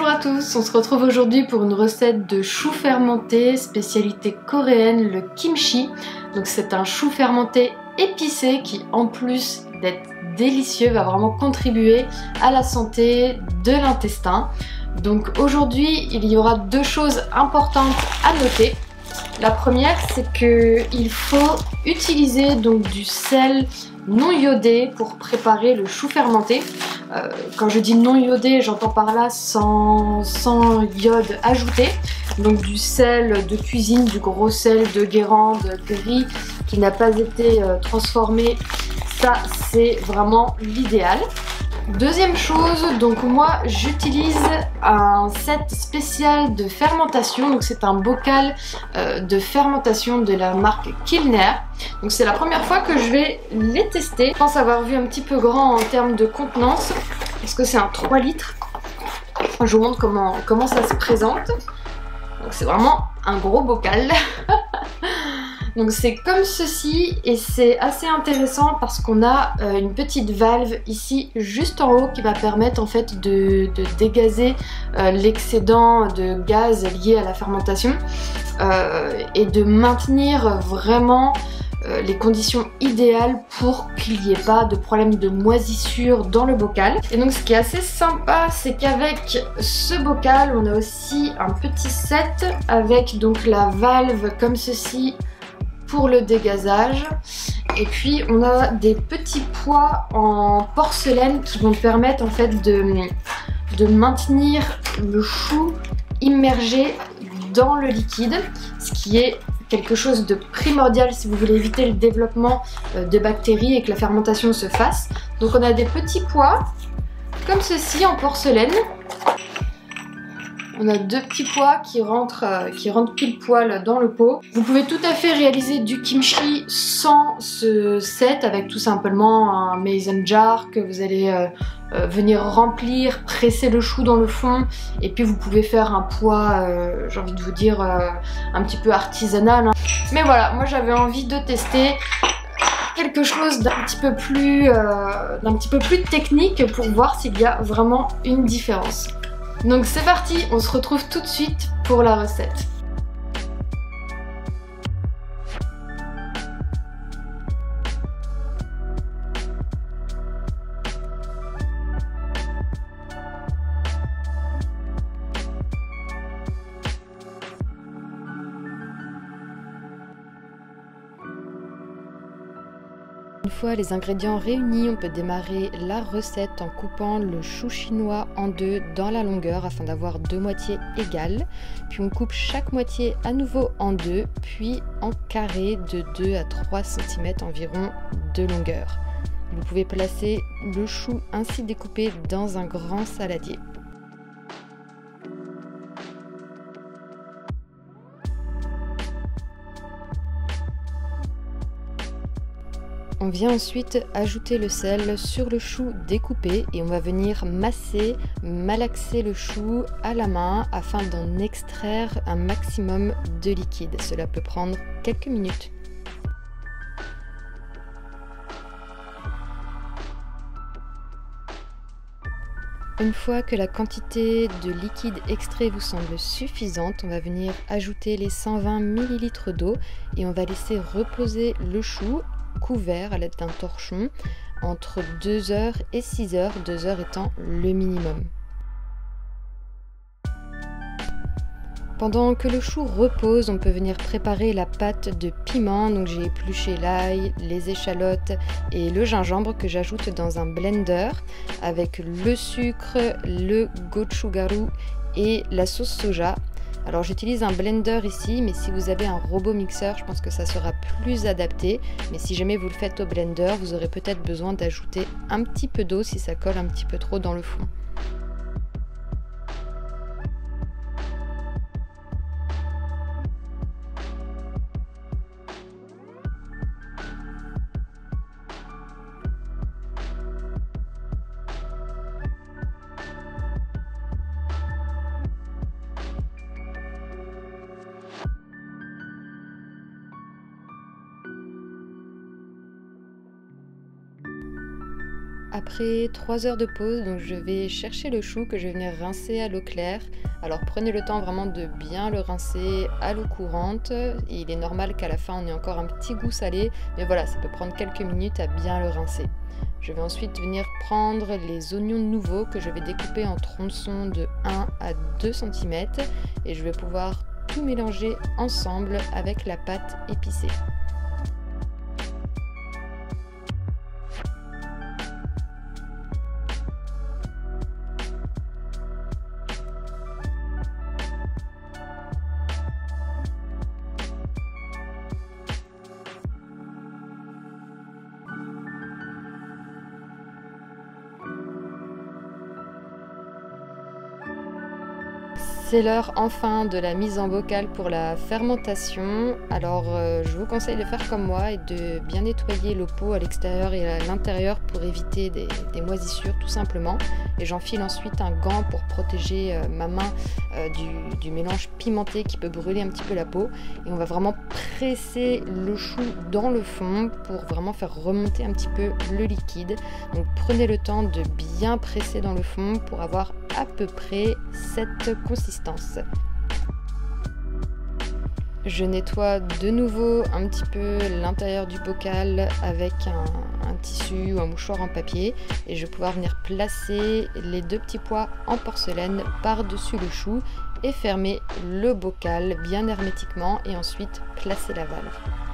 Bonjour à tous, on se retrouve aujourd'hui pour une recette de chou fermenté, spécialité coréenne, le kimchi. Donc c'est un chou fermenté épicé qui, en plus d'être délicieux, va vraiment contribuer à la santé de l'intestin. Donc aujourd'hui, il y aura deux choses importantes à noter. La première, c'est qu'il faut utiliser donc du sel non iodé pour préparer le chou fermenté. Quand je dis non iodé, j'entends par là sans iode ajouté. Donc du sel de cuisine, du gros sel de Guérande gris qui n'a pas été transformé. Ça, c'est vraiment l'idéal. Deuxième chose, donc moi j'utilise un set spécial de fermentation, donc c'est un bocal de fermentation de la marque Kilner. Donc c'est la première fois que je vais les tester. Je pense avoir vu un petit peu grand en termes de contenance, parce que c'est un 3 litres. Je vous montre comment ça se présente. Donc c'est vraiment un gros bocal. Donc c'est comme ceci et c'est assez intéressant parce qu'on a une petite valve ici juste en haut qui va permettre en fait de dégazer l'excédent de gaz lié à la fermentation et de maintenir vraiment les conditions idéales pour qu'il n'y ait pas de problème de moisissure dans le bocal. Et donc ce qui est assez sympa, c'est qu'avec ce bocal on a aussi un petit set avec donc la valve comme ceci pour le dégazage, et puis on a des petits pois en porcelaine qui vont permettre en fait de maintenir le chou immergé dans le liquide, ce qui est quelque chose de primordial si vous voulez éviter le développement de bactéries et que la fermentation se fasse. Donc on a des petits pois comme ceci en porcelaine. On a deux petits pois qui rentrent pile poil dans le pot. Vous pouvez tout à fait réaliser du kimchi sans ce set avec tout simplement un mason jar que vous allez venir remplir, presser le chou dans le fond et puis vous pouvez faire un pois, j'ai envie de vous dire, un petit peu artisanal. Hein. Mais voilà, moi j'avais envie de tester quelque chose d'un petit peu plus technique pour voir s'il y a vraiment une différence. Donc c'est parti, on se retrouve tout de suite pour la recette. Une fois les ingrédients réunis, on peut démarrer la recette en coupant le chou chinois en deux dans la longueur afin d'avoir deux moitiés égales. Puis on coupe chaque moitié à nouveau en deux, puis en carré de 2 à 3 cm environ de longueur. Vous pouvez placer le chou ainsi découpé dans un grand saladier. On vient ensuite ajouter le sel sur le chou découpé et on va venir masser, malaxer le chou à la main afin d'en extraire un maximum de liquide. Cela peut prendre quelques minutes. Une fois que la quantité de liquide extrait vous semble suffisante, on va venir ajouter les 120 ml d'eau et on va laisser reposer le chou couvert à l'aide d'un torchon entre 2 heures et 6 heures, 2 heures étant le minimum. Pendant que le chou repose, on peut venir préparer la pâte de piment. Donc j'ai épluché l'ail, les échalotes et le gingembre que j'ajoute dans un blender avec le sucre, le gochugaru et la sauce soja. Alors j'utilise un blender ici, mais si vous avez un robot mixeur, je pense que ça sera plus adapté. Mais si jamais vous le faites au blender, vous aurez peut-être besoin d'ajouter un petit peu d'eau si ça colle un petit peu trop dans le fond. Après 3 heures de pause, donc je vais chercher le chou que je vais venir rincer à l'eau claire. Alors prenez le temps vraiment de bien le rincer à l'eau courante. Il est normal qu'à la fin on ait encore un petit goût salé, mais voilà, ça peut prendre quelques minutes à bien le rincer. Je vais ensuite venir prendre les oignons nouveaux que je vais découper en tronçons de 1 à 2 cm et je vais pouvoir tout mélanger ensemble avec la pâte épicée. C'est l'heure enfin de la mise en bocal pour la fermentation. Alors je vous conseille de faire comme moi et de bien nettoyer le pot à l'extérieur et à l'intérieur pour éviter des moisissures tout simplement. Et j'enfile ensuite un gant pour protéger ma main du mélange pimenté qui peut brûler un petit peu la peau. Et on va vraiment presser le chou dans le fond pour vraiment faire remonter un petit peu le liquide. Donc prenez le temps de bien presser dans le fond pour avoir à peu près cette consistance. Je nettoie de nouveau un petit peu l'intérieur du bocal avec un tissu ou un mouchoir en papier et je vais pouvoir venir placer les 2 petits pois en porcelaine par-dessus le chou et fermer le bocal bien hermétiquement et ensuite placer la valve.